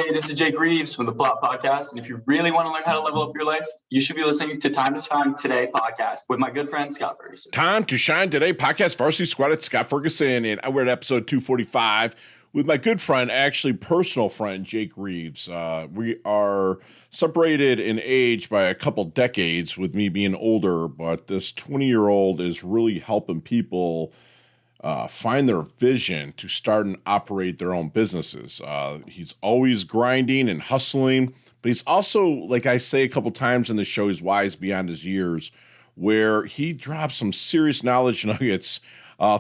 Hey, this is Jake Reeves from the Plot Podcast. And if you really want to learn how to level up your life, you should be listening to Time to Shine Today podcast with my good friend, Scott Ferguson. Time to Shine Today podcast, Varsity Squad. It's Scott Ferguson, and we're at episode 245 with my good friend, actually personal friend, Jake Reeves. We are separated in age by a couple decades with me being older, but this 20-year-old is really helping people find their vision to start and operate their own businesses. He's always grinding and hustling, but he's also, like I say a couple times in the show, he's wise beyond his years, where he drops some serious knowledge nuggets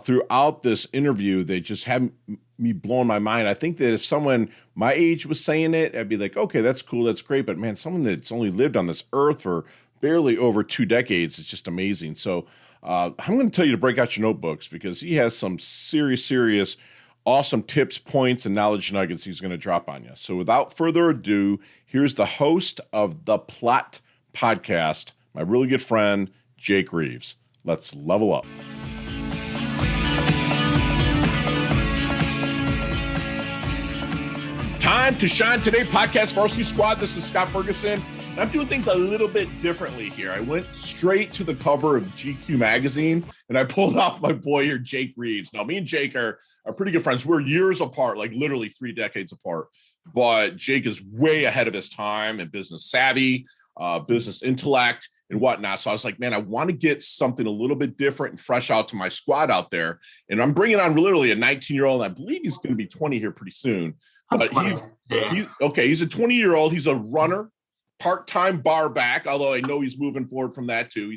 throughout this interview. They just have me blowing my mind. I think that if someone my age was saying it, I'd be like, okay, that's cool, that's great. But man, someone that's only lived on this earth for barely over 2 decades, it's just amazing. So I'm going to tell you to break out your notebooks because he has some serious, awesome tips, points, and knowledge nuggets he's going to drop on you. So without further ado, here's the host of the Plot Podcast, my really good friend, Jake Reeves. Let's level up. Time to Shine Today podcast, Varsity Squad. This is Scott Ferguson. And I'm doing things a little bit differently here. I went straight to the cover of GQ magazine and I pulled out my boy here, Jake Reeves. Now, me and Jake are pretty good friends. We're years apart, like literally 3 decades apart. But Jake is way ahead of his time and business savvy, business intellect, and whatnot. So I was like, man, I want to get something a little bit different and fresh out to my squad out there. And I'm bringing on literally a 19-year-old. And I believe he's going to be 20 here pretty soon. But he's a 20-year-old. He's a runner, part-time bar back, although I know he's moving forward from that too.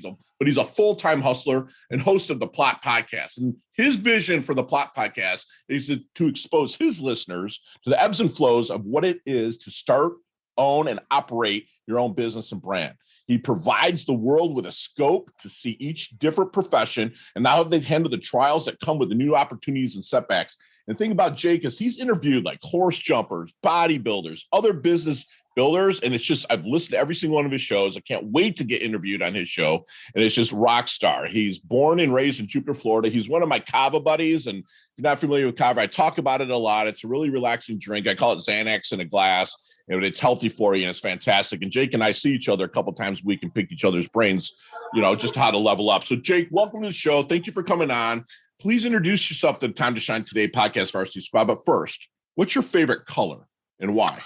He's a full-time hustler and host of the Plot Podcast. And his vision for the Plot Podcast is to expose his listeners to the ebbs and flows of what it is to start, own, and operate your own business and brand. He provides the world with a scope to see each different profession and how they handle the trials that come with the new opportunities and setbacks. And the thing about Jake is he's interviewed like horse jumpers, bodybuilders, other business builders. And it's just, I've listened to every single one of his shows. I can't wait to get interviewed on his show. And it's just rock star. He's born and raised in Jupiter, Florida. He's one of my Kava buddies. And if you're not familiar with Kava, I talk about it a lot. It's a really relaxing drink. I call it Xanax in a glass. And it's healthy for you and it's fantastic. And Jake and I see each other a couple times a week and pick each other's brains, just how to level up. So Jake, welcome to the show. Thank you for coming on. Please introduce yourself to the Time to Shine Today podcast, Varsity Squad. But first, what's your favorite color and why?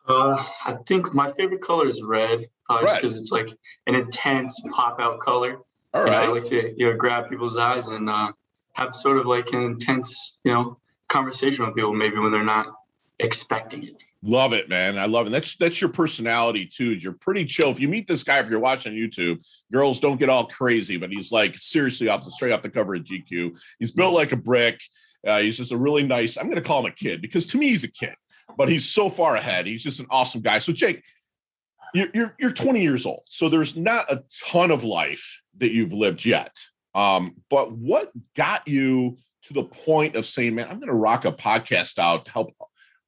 I think my favorite color is red, just because it's like an intense pop-out color. All right. I like to grab people's eyes and have sort of like an intense, conversation with people maybe when they're not expecting it. Love it, man. I love it. That's your personality too. You're pretty chill. If you meet this guy, if you're watching on YouTube, girls don't get all crazy, but he's like seriously straight off the cover of GQ. He's built like a brick. He's just a really nice, I'm going to call him a kid because to me he's a kid, but he's so far ahead. He's just an awesome guy. So Jake, you're 20 years old. So there's not a ton of life that you've lived yet. But what got you to the point of saying, man, I'm going to rock a podcast out to help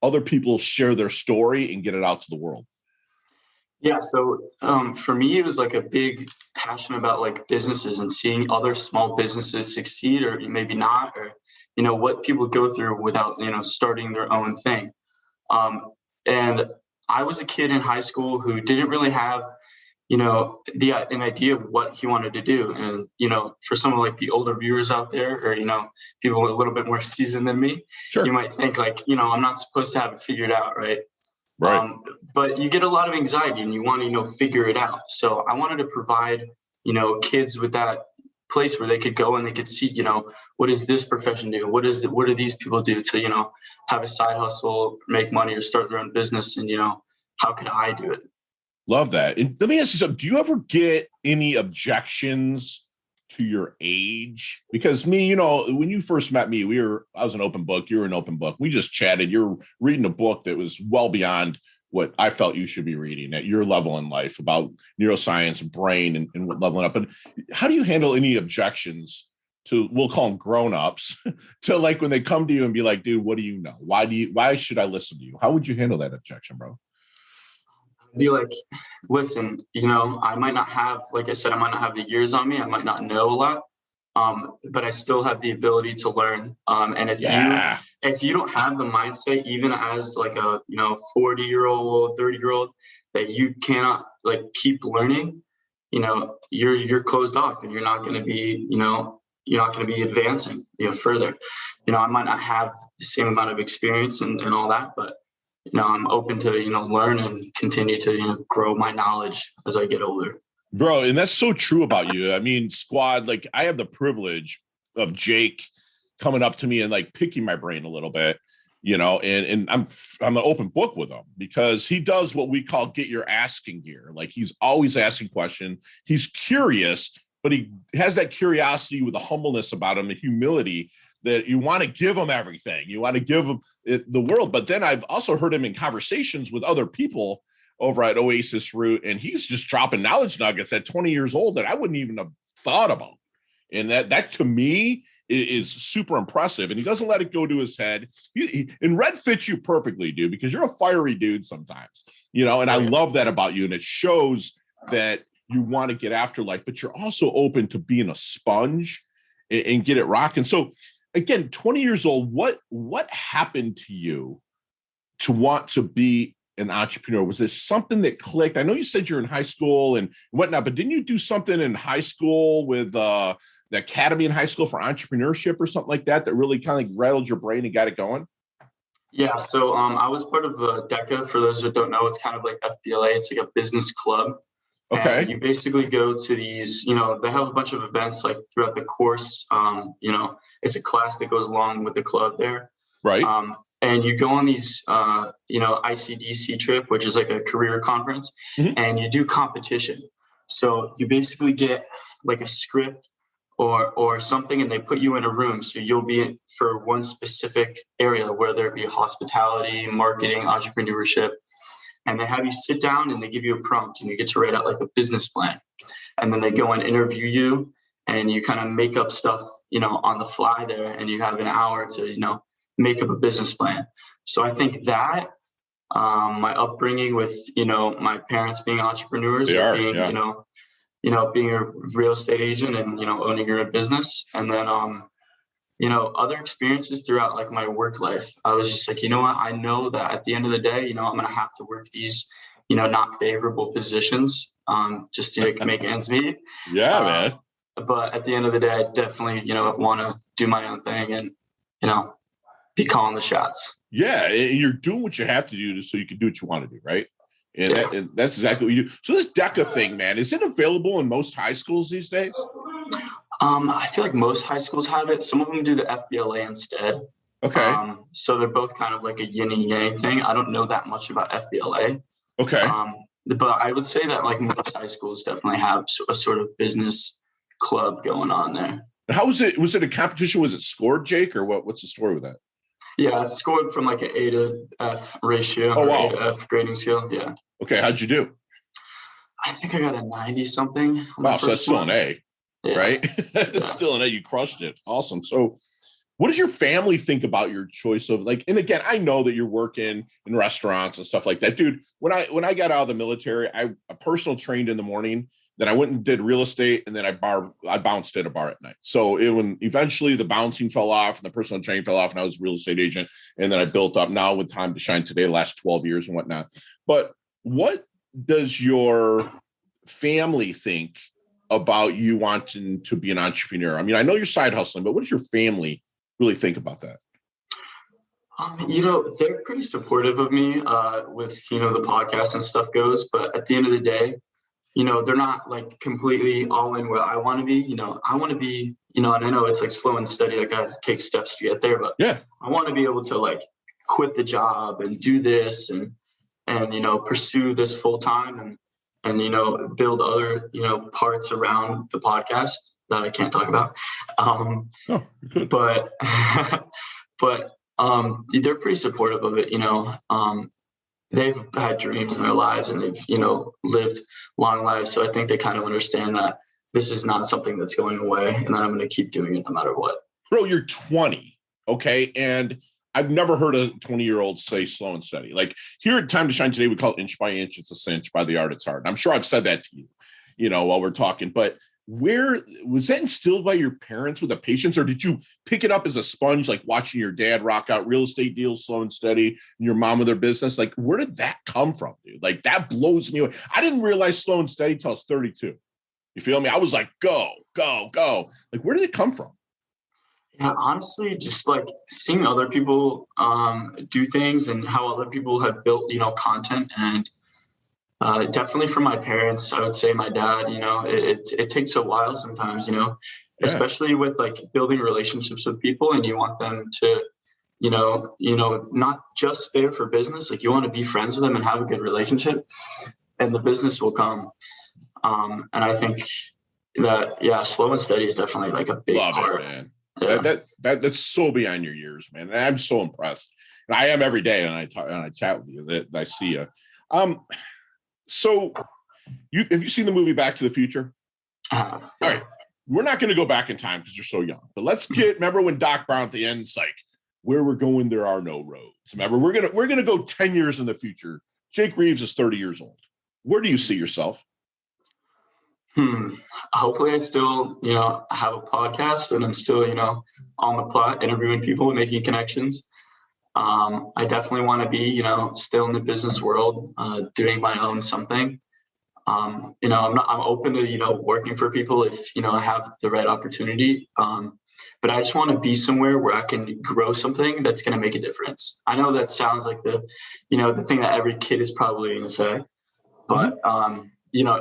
other people share their story and get it out to the world? Yeah. So for me, it was like a big passion about like businesses and seeing other small businesses succeed or maybe not, or, what people go through without, starting their own thing. And I was a kid in high school who didn't really have, an idea of what he wanted to do. And, for some of like the older viewers out there or, people a little bit more seasoned than me, sure, you might think like, I'm not supposed to have it figured out. Right. But you get a lot of anxiety and you want to, figure it out. So I wanted to provide, kids with that place where they could go and they could see, what does this profession do? What do these people do to, have a side hustle, make money or start their own business? And, how could I do it? Love that. And let me ask you something. Do you ever get any objections to your age? Because me, when you first met me, I was an open book. You were an open book. We just chatted. You're reading a book that was well beyond what I felt you should be reading at your level in life about neuroscience and brain and leveling up. And how do you handle any objections to, we'll call them grown-ups, to like when they come to you and be like, dude, what do you know? Why should I listen to you? How would you handle that objection, bro? Be like, listen, I might not have, like I said, I might not have the years on me. I might not know a lot, but I still have the ability to learn. And if you don't have the mindset, even as like a 40-year-old, 30-year-old, that you cannot like keep learning, you're closed off, and you're not going to be advancing further. I might not have the same amount of experience and all that, but I'm open to learn and continue to grow my knowledge as I get older. Bro, and that's so true about you. I mean, squad, like I have the privilege of Jake coming up to me and like picking my brain a little bit, and I'm an open book with him because he does what we call get your asking gear. Like he's always asking questions. He's curious, but he has that curiosity with a humbleness about him, a humility that you want to give him everything. You want to give him the world. But then I've also heard him in conversations with other people over at Oasis Root, and he's just dropping knowledge nuggets at 20 years old that I wouldn't even have thought about. And that to me is super impressive. And he doesn't let it go to his head. And Red fits you perfectly, dude, because you're a fiery dude sometimes, and I love that about you. And it shows that you want to get after life, but you're also open to being a sponge and get it rocking. So again, 20 years old, what happened to you to want to be an entrepreneur? Was this something that clicked? I know you said you're in high school and whatnot, but didn't you do something in high school with the Academy in High School for Entrepreneurship or something like that really kind of like rattled your brain and got it going? Yeah. So I was part of DECA. For those that don't know, it's kind of like FBLA. It's like a business club. Okay. And you basically go to these, they have a bunch of events like throughout the course. It's a class that goes along with the club there. Right. And you go on these, ICDC trip, which is like a career conference, and you do competition. So you basically get like a script or something, and they put you in a room. So you'll be for one specific area, whether it be hospitality, marketing, entrepreneurship. And they have you sit down and they give you a prompt, and you get to write out like a business plan. And then they go and interview you, and you kind of make up stuff, on the fly there, and you have an hour to, make up a business plan. So I think that my upbringing with, my parents being entrepreneurs, being a real estate agent and, owning your own business. And then, other experiences throughout like my work life, I was just like, I know that at the end of the day, I'm going to have to work these, not favorable positions, just to make ends meet. Yeah, man. But at the end of the day, I definitely, want to do my own thing and, be calling the shots. Yeah. And you're doing what you have to do so you can do what you want to do. Right. And that's exactly what you do. So this DECA thing, man, is it available in most high schools these days? I feel like most high schools have it. Some of them do the FBLA instead. Okay. So they're both kind of like a yin and yang thing. I don't know that much about FBLA. Okay. But I would say that like most high schools definitely have a sort of business club going on there. How was it? Was it a competition? Was it scored, Jake, or what? What's the story with that? Yeah, it's scored from like an A to F ratio. Oh, wow. A to F grading scale. Yeah. Okay. How'd you do? I think I got a 90 something. Wow. So that's still an A, right? It's Yeah. still an A. You crushed it. Awesome. So what does your family think about your choice of like, and again, I know that you're working in restaurants and stuff like that, dude. When I got out of the military, I personal trained in the morning. Then I went and did real estate, and then I bounced at a bar at night. So when eventually the bouncing fell off and the personal training fell off, and I was a real estate agent, and then I built up now with Time to Shine today, the last 12 years and whatnot. But what does your family think about you wanting to be an entrepreneur? I mean, I know you're side hustling, but what does your family really think about that? They're pretty supportive of me with, the podcast and stuff goes, but at the end of the day, they're not like completely all in where I want to be. I want to be, and I know it's like slow and steady. Like I have to take steps to get there, but yeah, I want to be able to like quit the job and do this and pursue this full time and build other, parts around the podcast that I can't talk about. But they're pretty supportive of it, they've had dreams in their lives and they've, lived long lives. So I think they kind of understand that this is not something that's going away and that I'm going to keep doing it no matter what. Bro, you're 20. Okay. And I've never heard a 20-year-old say slow and steady. Like here at Time to Shine today, we call it inch by inch. It's a cinch. By the art, it's hard. And I'm sure I've said that to you, while we're talking, but where was that instilled by your parents with the patience, or did you pick it up as a sponge, like watching your dad rock out real estate deals slow and steady and your mom with her business? Like, where did that come from, dude? Like, that blows me away. I didn't realize slow and steady till I was 32. You feel me? I was like, go, go, go. Like, where did it come from? Yeah, honestly, just like seeing other people do things and how other people have built, content, and definitely from my parents. I would say my dad, it takes a while sometimes, especially with like building relationships with people, and you want them to, not just there for business. Like, you want to be friends with them and have a good relationship, and the business will come. And I think that, slow and steady is definitely like a big part. It, man. Yeah. That's so beyond your years, man. And I'm so impressed. And I am every day, and I talk and I chat with you, that I see you. So have you seen the movie Back to the Future? All right. We're not going to go back in time because you're so young, but let's remember when Doc Brown at the end is like, where we're going, there are no roads. Remember, we're going to go 10 years in the future. Jake Reeves is 30 years old. Where do you see yourself? Hopefully I still, have a podcast, and I'm still, on the plot, interviewing people and making connections. I definitely want to be, still in the business world, doing my own something. I'm open to, working for people if, I have the right opportunity. But I just want to be somewhere where I can grow something that's going to make a difference. I know that sounds like the thing that every kid is probably going to say, but,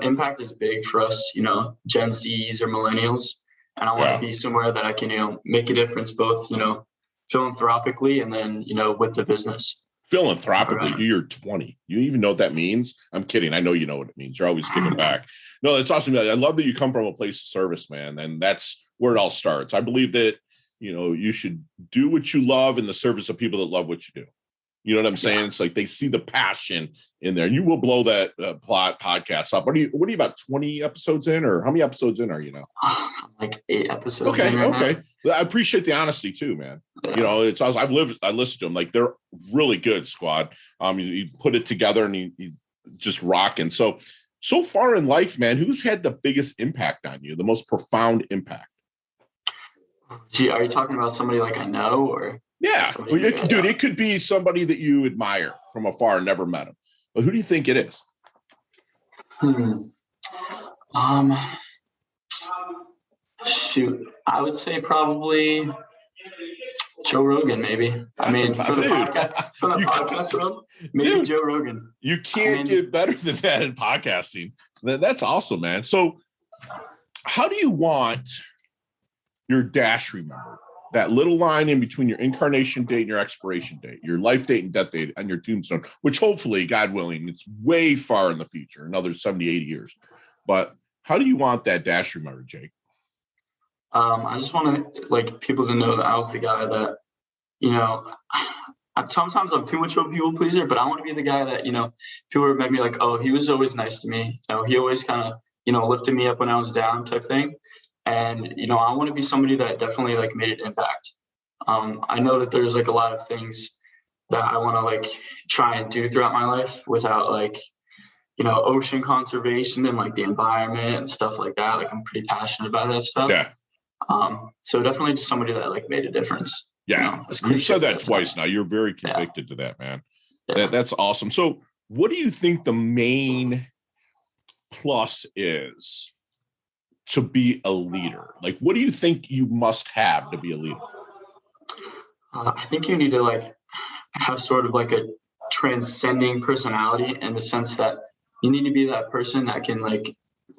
impact is big for us, Gen Zs or millennials. And I want to be somewhere that I can, make a difference, both, philanthropically and then, with the business. Philanthropically, you're 20. You even know what that means? I'm kidding. I know you know what it means. You're always giving back. No, that's awesome. I love that you come from a place of service, man. And that's where it all starts. I believe that, you should do what you love in the service of people that love what you do. You know what I'm saying? Yeah. It's like they see the passion in there. You will blow that podcast up. What are you about 20 episodes in, or how many episodes in are you now? Like 8 episodes. Okay. I appreciate the honesty too, man. Yeah. It's I listened to them. Like, they're really good, Squad. You put it together, and he's just rocking. So far in life, man, who's had the biggest impact on you, the most profound impact? Gee, are you talking about somebody like I know, or? Yeah, it could be somebody that you admire from afar, never met him. But who do you think it is? Shoot, I would say probably Joe Rogan, maybe. I mean, for the podcast world, maybe Joe Rogan. You can't get better than that in podcasting. That's awesome, man. So how do you want your dash remembered? That little line in between your incarnation date and your expiration date, your life date and death date on your tombstone, which hopefully, God willing, it's way far in the future, another 70, 80 years. But how do you want that dash remembered, Jake? I just want to people to know that I was the guy that, sometimes I'm too much of a people pleaser, but I want to be the guy that, people remember me like, oh, he was always nice to me. He always kind of, lifted me up when I was down, type thing. And, I want to be somebody that definitely made an impact. I know that there's a lot of things that I want to try and do throughout my life without ocean conservation and the environment and stuff like that. I'm pretty passionate about that stuff. Yeah. So definitely just somebody that made a difference. Yeah. You've said that twice now. You're very convicted to that, man. Yeah. That's awesome. So what do you think the main plus is to be a leader? What do you think you must have to be a leader? I think you need to have sort of a transcending personality, in the sense that you need to be that person that can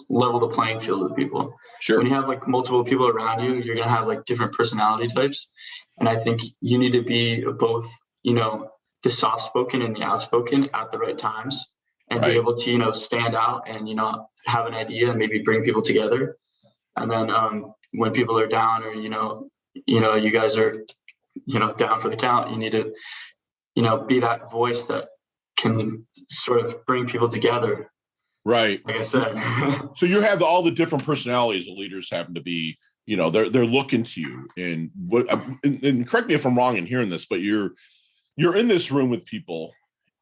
level the playing field with people. Sure. When you have multiple people around you, you're going to have different personality types. And I think you need to be both, the soft spoken and the outspoken at the right times, and be able to, stand out and, have an idea and maybe bring people together. And then when people are down, or, you guys are, down for the count, you need to, be that voice that can sort of bring people together. Right. Like I said. So you have all the different personalities that leaders happen to be, they're looking to you. And and correct me if I'm wrong in hearing this, but you're in this room with people,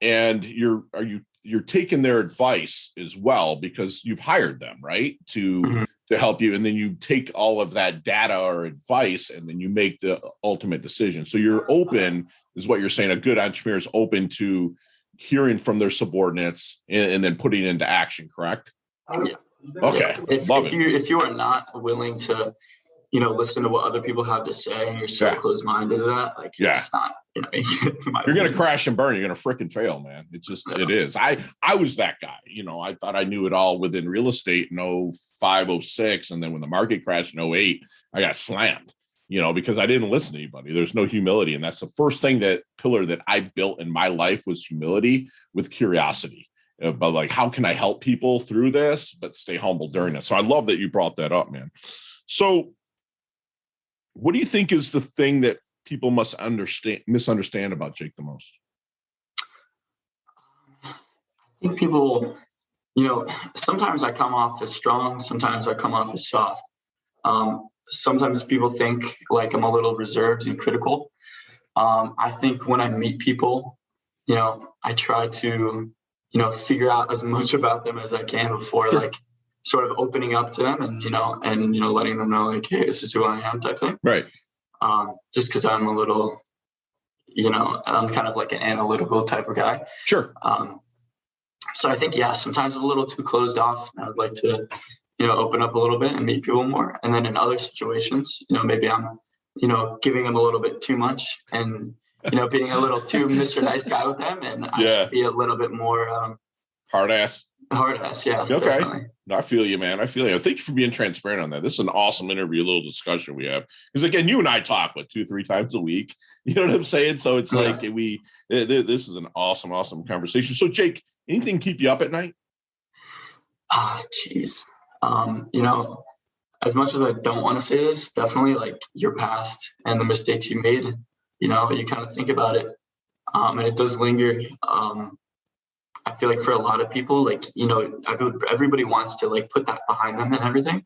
and you're taking their advice as well, because you've hired them, right, to to help you. And then you take all of that data or advice, and then you make the ultimate decision. So you're open, is what you're saying. A good entrepreneur is open to hearing from their subordinates and then putting it into action, correct? Yeah. Okay. If you are not willing to, listen to what other people have to say, and you're so close-minded to that, like, it's not, you're going to crash and burn. You're going to freaking fail, man. It's just, it is. I was that guy, I thought I knew it all within real estate in 05, 06. And then when the market crashed in 08, I got slammed, because I didn't listen to anybody. There's no humility. And that's the first pillar that I built in my life was humility with curiosity. But like, how can I help people through this, but stay humble during it? So I love that you brought that up, man. So what do you think is the thing that people must misunderstand about Jake the most? I think people, sometimes I come off as strong, sometimes I come off as soft. Sometimes people think like I'm a little reserved and critical. I think when I meet people, I try to, figure out as much about them as I can before like sort of opening up to them and letting them know like, hey, this is who I am type thing. Right. Just because I'm a little, I'm kind of like an analytical type of guy. Sure. So I think, sometimes I'm a little too closed off. I would like to, open up a little bit and meet people more. And then in other situations, maybe I'm, giving them a little bit too much and, being a little too Mr. Nice Guy with them. And I should be a little bit more hard ass. Yeah. Okay. Definitely. No, I feel you, man. I feel you. Thank you for being transparent on that. This is an awesome interview, a little discussion we have. Because again, you and I talk 2-3 times a week. You know what I'm saying? So it's like this is an awesome conversation. So Jake, anything keep you up at night? Geez. As much as I don't want to say this, definitely like your past and the mistakes you made, you kind of think about it. And it does linger. I feel like for a lot of people, like, everybody wants to like put that behind them and everything.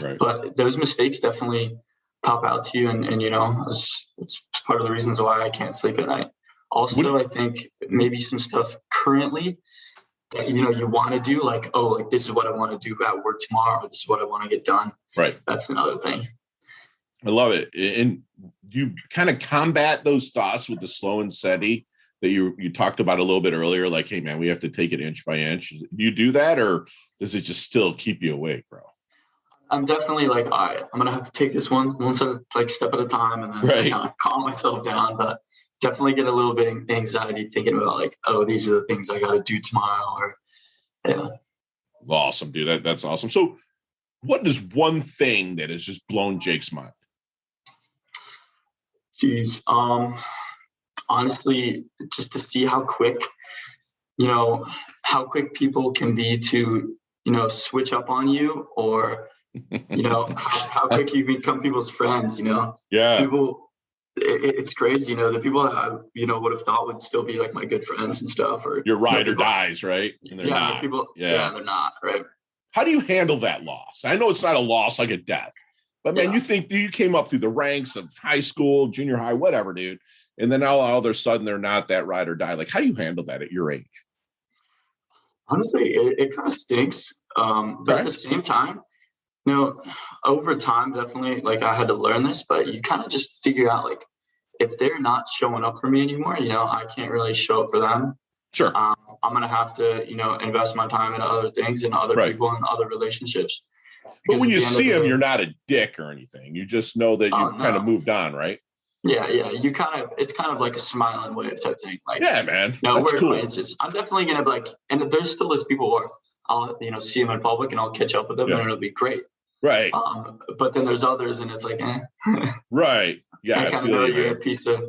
Right. But those mistakes definitely pop out to you. And it's part of the reasons why I can't sleep at night. Also, I think maybe some stuff currently that, you want to do, like, oh, like this is what I want to do at work tomorrow. Or this is what I want to get done. Right. That's another thing. I love it. And you kind of combat those thoughts with the slow and steady that you talked about a little bit earlier, like, hey man, we have to take it inch by inch. Do you do that, or does it just still keep you awake, bro? I'm definitely like, all right, I'm gonna have to take this one step at a time, and then kind of calm myself down. But definitely get a little bit of anxiety thinking about like, oh, these are the things I got to do tomorrow. Or Awesome, dude. That's awesome. So, what is one thing that has just blown Jake's mind? Geez, honestly, just to see how quick people can be to, switch up on you, or, how quick you become people's friends, Yeah. People, it's crazy, the people that I, would have thought would still be like my good friends and stuff, or your ride or dies, right? And they're not. They're not, right? How do you handle that loss? I know it's not a loss like a death, but man, you think you came up through the ranks of high school, junior high, whatever, dude. And then all of a sudden they're not that ride or die. Like, how do you handle that at your age? Honestly, it kind of stinks. But at the same time, over time, definitely, like, I had to learn this, but you kind of just figure out, like, if they're not showing up for me anymore, I can't really show up for them. Sure. I'm going to have to, invest my time in other things and other people and other relationships. But when you see them, you're not a dick or anything. You just know that you've kind of moved on, right? Yeah. It's kind of like a smiling wave type thing. Like, yeah, man. We're acquaintances. I'm definitely going to be like, and there's still those people where I'll, see them in public and I'll catch up with them and it'll be great. Right. But then there's others and it's like, Right. Yeah. I kind of know you're a piece of,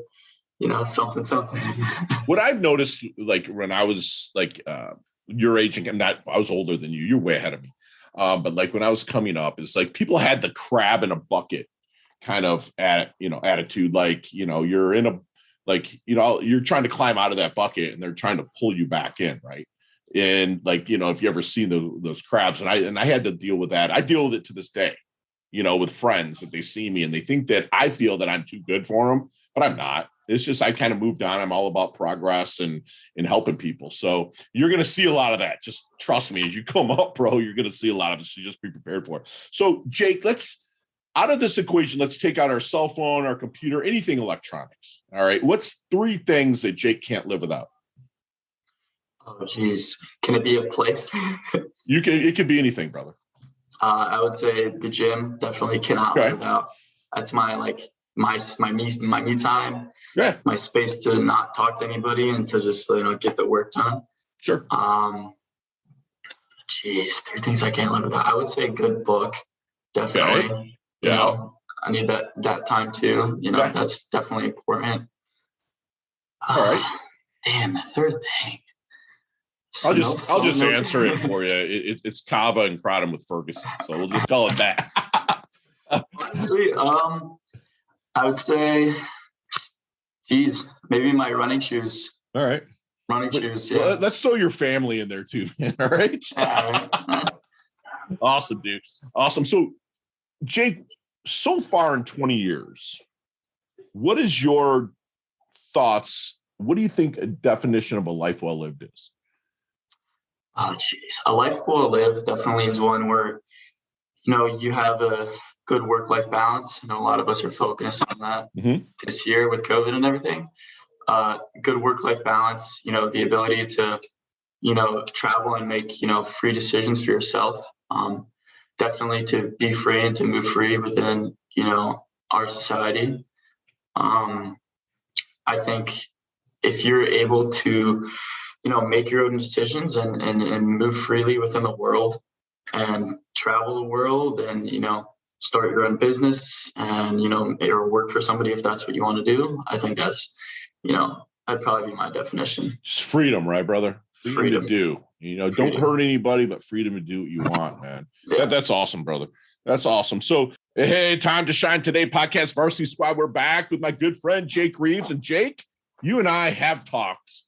something. What I've noticed, like when I was like your age, and I was older than you, you're way ahead of me. But like when I was coming up, it's like people had the crab in a bucket kind of attitude. Like, you're in a, like, you're trying to climb out of that bucket and they're trying to pull you back in. Right. And like, if you ever seen those crabs, and I had to deal with that. I deal with it to this day, with friends that they see me and they think that I feel that I'm too good for them but I'm not. It's just I kind of moved on. I'm all about progress and helping people. So you're going to see a lot of that. Just trust me, as you come up, bro, you're going to see a lot of it. So just be prepared for it. So Jake, out of this equation, let's take out our cell phone, our computer, anything electronic. All right. What's 3 things that Jake can't live without? Oh, geez. Can it be a place? It could be anything, brother. I would say the gym definitely cannot live without. That's my me time. Yeah. My space to not talk to anybody and to just get the work done. Sure. 3 things I can't live without. I would say a good book, definitely. Okay. Yeah. I need that time too. That's definitely important. All right. Damn, the third thing. I'll just answer it for you. It's Kava and Kratom with Ferguson. So we'll just call it that. Honestly, I would say, maybe my running shoes. All right. Running shoes, yeah. Let's throw your family in there too, man. All right. Awesome, dude. Awesome. So, Jake, so far in 20 years, what is your thoughts? What do you think a definition of a life well lived is? A life well lived definitely is one where, you have a good work-life balance. A lot of us are focused on that this year with COVID and everything. Good work-life balance, the ability to, travel and make, free decisions for yourself. Definitely to be free and to move free within, our society. I think if you're able to, make your own decisions and move freely within the world and travel the world and, start your own business and, or work for somebody if that's what you want to do. I think that's, that'd probably be my definition. Just freedom, right, brother? Freedom to do. Don't hurt anybody, but freedom to do what you want, man. Yeah. That's awesome, brother. That's awesome. So, hey, Time to Shine Today podcast Varsity Squad. We're back with my good friend, Jake Reeves. And Jake, you and I have talked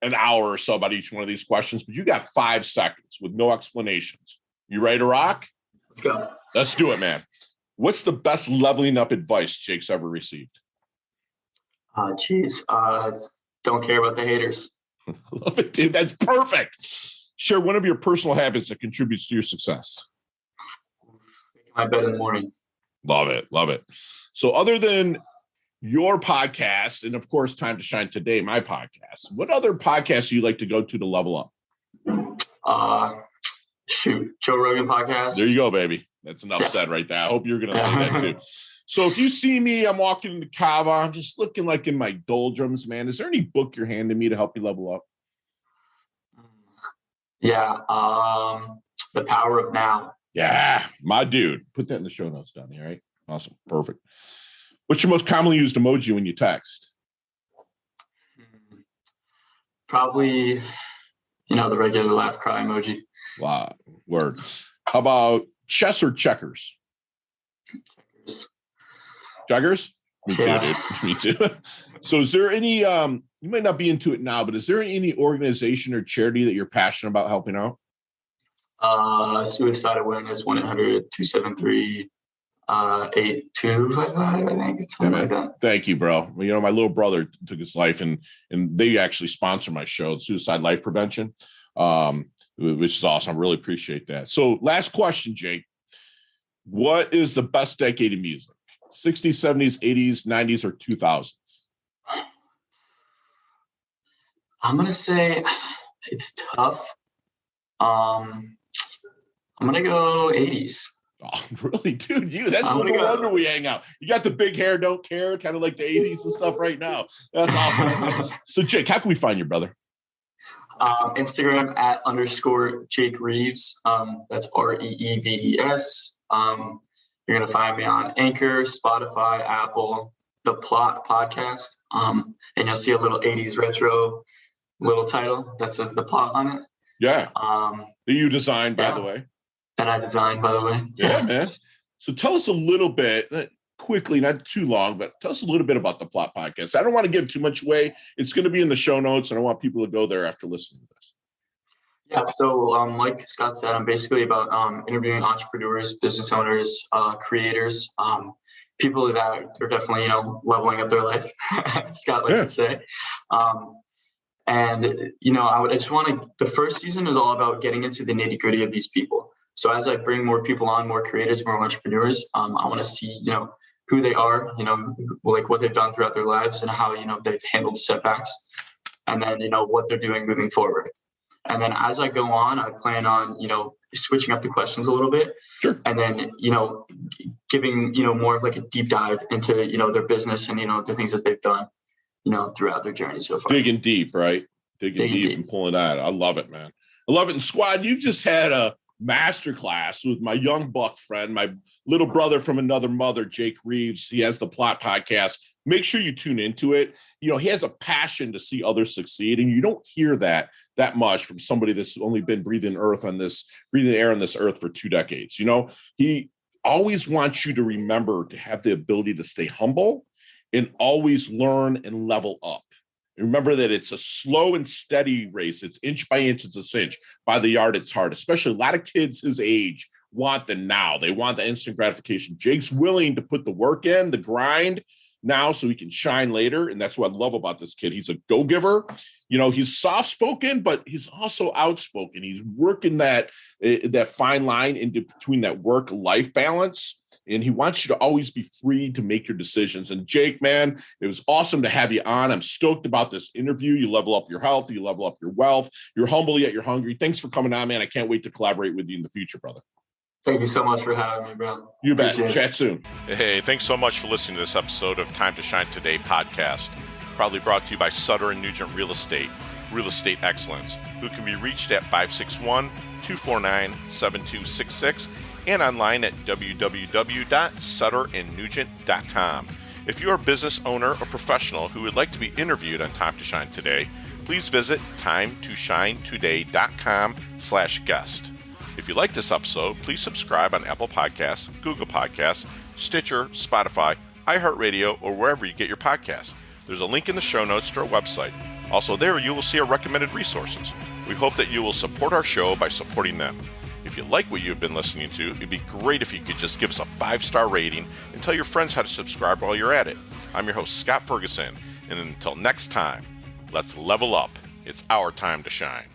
an hour or so about each one of these questions, but you got 5 seconds with no explanations. You ready to rock? Let's go. Let's do it, man. What's the best leveling up advice Jake's ever received? Don't care about the haters. Love it, dude. That's perfect. Share one of your personal habits that contributes to your success. Making my bed in the morning. Love it. Love it. So other than your podcast and, of course, Time to Shine Today, my podcast, what other podcasts do you like to go to level up? Joe Rogan podcast. There you go, baby. That's enough said right there. I hope you're going to say that too. So if you see me, I'm walking into Kava, I'm just looking like in my doldrums, man. Is there any book you're handing me to help you level up? Yeah. The Power of Now. Yeah, my dude. Put that in the show notes down there, right? Awesome. Perfect. What's your most commonly used emoji when you text? Probably, the regular laugh cry emoji. Wow. Word. How about chess or checkers? Checkers? Me too, dude. Me too. So is there any, you might not be into it now, but is there any organization or charity that you're passionate about helping out? Suicide awareness, 1-800-273-8255, I think. It's something like that. Thank you, bro. My little brother took his life and they actually sponsor my show, Suicide Life Prevention, which is awesome. I really appreciate that. So last question, Jake. What is the best decade of music? 60s, 70s, 80s, 90s, or 2000s? I'm going to say it's tough. I'm going to go 80s. Oh, really, dude? That's no wonder we hang out. You got the big hair, don't care, kind of like the 80s and stuff right now. That's awesome. So, Jake, how can we find your brother? Instagram @_Jake Reeves. That's REEVES. You're going to find me on Anchor, Spotify, Apple, The Plot Podcast. And you'll see a little 80s retro little title that says The Plot on it. Yeah. That you designed, by the way. That I designed, by the way. Yeah, man. So tell us a little bit, quickly, not too long, but tell us a little bit about The Plot Podcast. I don't want to give too much away. It's going to be in the show notes, and I want people to go there after listening to this. Yeah, so like Scott said, I'm basically about interviewing entrepreneurs, business owners, creators, people that are definitely, leveling up their life, Scott likes to say. And, I just want to, the first season is all about getting into the nitty gritty of these people. So as I bring more people on, more creators, more entrepreneurs, I want to see, who they are, like what they've done throughout their lives and how, they've handled setbacks, and then, what they're doing moving forward. And then as I go on, I plan on, switching up the questions a little bit. Sure. And then, giving, more of like a deep dive into, their business and, the things that they've done, throughout their journey so far. Digging deep, right? Digging deep and pulling that. I love it, man. I love it. And Squad, you just had a masterclass with my young buck friend, my little brother from another mother, Jake Reeves. He has the Plot podcast. Make sure you tune into it. He has a passion to see others succeed. And you don't hear that much from somebody that's only been breathing air on this earth for 2 decades. He always wants you to remember to have the ability to stay humble and always learn and level up. And remember that it's a slow and steady race. It's inch by inch, it's a cinch. By the yard, it's hard. Especially a lot of kids his age want the now. They want the instant gratification. Jake's willing to put the work in, the grind now so he can shine later. And that's what I love about this kid. He's a go-giver. He's soft-spoken, but he's also outspoken. He's working that fine line in between that work-life balance. And he wants you to always be free to make your decisions. And Jake, man, it was awesome to have you on. I'm stoked about this interview. You level up your health. You level up your wealth. You're humble yet you're hungry. Thanks for coming on, man. I can't wait to collaborate with you in the future, brother. Thank you so much for having me, bro. You bet. Chat soon. Hey, thanks so much for listening to this episode of Time to Shine Today podcast. Proudly brought to you by Sutter & Nugent Real Estate Excellence, who can be reached at 561-249-7266 and online at www.sutterandnugent.com. If you're a business owner or professional who would like to be interviewed on Time to Shine Today, please visit timetoshinetoday.com/guest. If you like this episode, please subscribe on Apple Podcasts, Google Podcasts, Stitcher, Spotify, iHeartRadio, or wherever you get your podcasts. There's a link in the show notes to our website. Also there, you will see our recommended resources. We hope that you will support our show by supporting them. If you like what you've been listening to, it'd be great if you could just give us a 5-star rating and tell your friends how to subscribe while you're at it. I'm your host, Scott Ferguson, and until next time, let's level up. It's our time to shine.